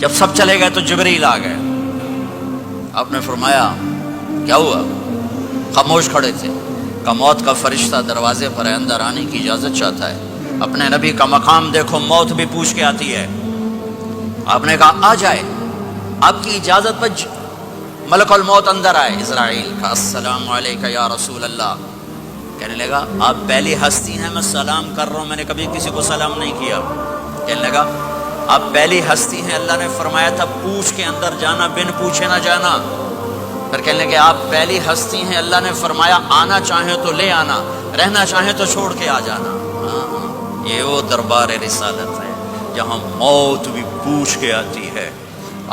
جب سب چلے گئے تو جبریل آ گئے. آپ نے فرمایا کیا ہوا؟ خاموش کھڑے تھے. کہ موت کا فرشتہ دروازے پر ہے، اندر آنے کی اجازت چاہتا ہے. اپنے نبی کا مقام دیکھو، موت بھی پوچھ کے آتی ہے. آپ نے کہا آ جائے. آپ کی اجازت پر ملک الموت اندر آئے. اسرائیل کا السلام علیکہ یا رسول اللہ. کہنے لگا آپ پہلی ہستی ہیں میں سلام کر رہا ہوں، میں نے کبھی کسی کو سلام نہیں کیا. کہنے لگا آپ پہلی ہستی ہیں، اللہ نے فرمایا تھا پوچھ کے اندر جانا، بن پوچھے نہ جانا. پھر کہنے لگے آپ پہلی ہستی ہیں، اللہ نے فرمایا آنا چاہیں تو لے آنا، رہنا چاہیں تو چھوڑ کے آ جانا. یہ وہ دربار رسالت ہے جہاں موت بھی پوچھ کے آتی ہے.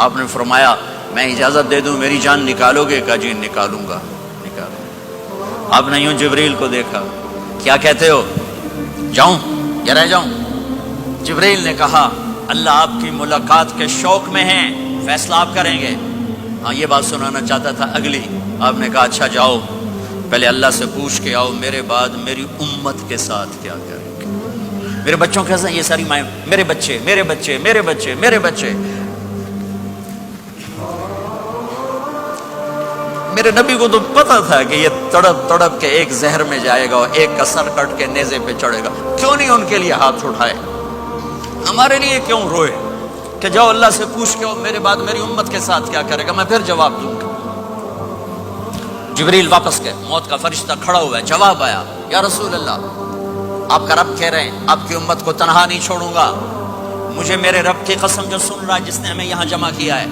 آپ نے فرمایا میں اجازت دے دوں میری جان نکالو گے؟ کہا جی نکالوں گا. نکالو. آپ نے یوں جبریل کو دیکھا، کیا کہتے ہو؟ جاؤں یا رہ جاؤں؟ جبریل نے کہا اللہ آپ کی ملاقات کے شوق میں ہیں، فیصلہ آپ کریں گے. ہاں یہ بات سنانا چاہتا تھا اگلی. آپ نے کہا اچھا جاؤ، پہلے اللہ سے پوچھ کے آؤ میرے بعد میری امت کے ساتھ کیا کریں گے. میرے بچوں کے ساتھ یہ ساری مائیں، میرے بچے میرے بچے میرے بچے میرے بچے. میرے نبی کو تو پتا تھا کہ یہ تڑپ تڑپ کے ایک زہر میں جائے گا اور ایک کا سر کٹ کے نیزے پہ چڑھے گا. کیوں نہیں ان کے لیے ہاتھ اٹھائے؟ ہمارے لیے کیوں روئے کہ جاؤ اللہ سے پوچھ کے میرے بعد میری امت کے ساتھ کیا کرے گا، میں پھر جواب دوں گا. جبریل واپس گئے. موت کا فرشتہ کھڑا ہوا ہے. جواب آیا یا رسول اللہ آپ کا رب کہہ رہے ہیں آپ کی امت کو تنہا نہیں چھوڑوں گا. مجھے میرے رب کی قسم جو سن رہا ہے جس نے ہمیں یہاں جمع کیا ہے،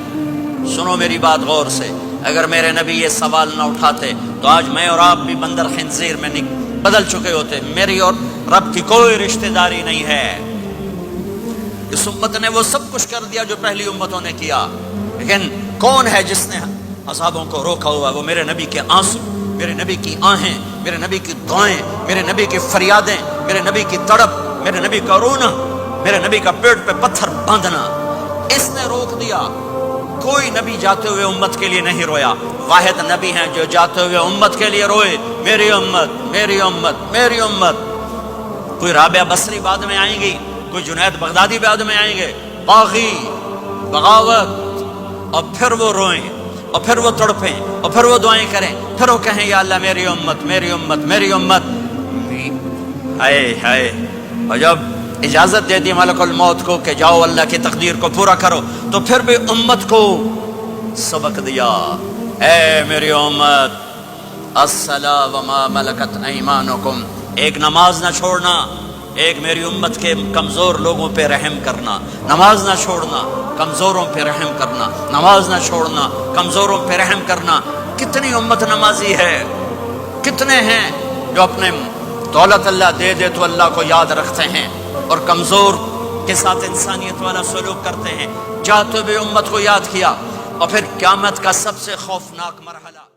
سنو میری بات غور سے. اگر میرے نبی یہ سوال نہ اٹھاتے تو آج میں اور آپ بھی بندر خنزیر میں بدل چکے ہوتے. میری اور رب کی کوئی رشتہ داری نہیں ہے. اس امت نے وہ سب کچھ کر دیا جو پہلی امتوں نے کیا، لیکن کون ہے جس نے اصحابوں کو روکا ہوا؟ وہ میرے نبی کے آنسو، میرے نبی کی آہیں، میرے نبی کی دعائیں، میرے نبی کی فریادیں، میرے نبی کی تڑپ، میرے نبی کا رونا، میرے نبی کا پیٹ پہ پتھر باندھنا. اس نے روک دیا. کوئی نبی جاتے ہوئے امت کے لیے نہیں رویا. واحد نبی ہیں جو جاتے ہوئے امت کے لیے روئے، میری امت میری امت میری امت. کوئی رابعہ بصری بعد میں آئیں گی، کوئی جنید بغدادی بعد میں آئیں گے، باغی بغاوت، اور پھر وہ روئیں اور پھر وہ تڑپیں اور پھر وہ دعائیں کریں، پھر وہ کہیں یا اللہ میری امت میری امت میری امت. ہائے ہائے. اور جب اجازت دے دی ملک الموت کو کہ جاؤ اللہ کی تقدیر کو پورا کرو، تو پھر بھی امت کو سبق دیا. اے میری امت الصلاۃ وما ملکت ایمانکم. ایک نماز نہ چھوڑنا، ایک میری امت کے کمزور لوگوں پہ رحم کرنا. نماز نہ چھوڑنا، کمزوروں پہ رحم کرنا. نماز نہ چھوڑنا، کمزوروں پہ رحم کرنا. کتنی امت نمازی ہے، کتنے ہیں جو اپنے دولت اللہ دے دے تو اللہ کو یاد رکھتے ہیں اور کمزور کے ساتھ انسانیت والا سلوک کرتے ہیں. جاتے ہوئے امت کو یاد کیا. اور پھر قیامت کا سب سے خوفناک مرحلہ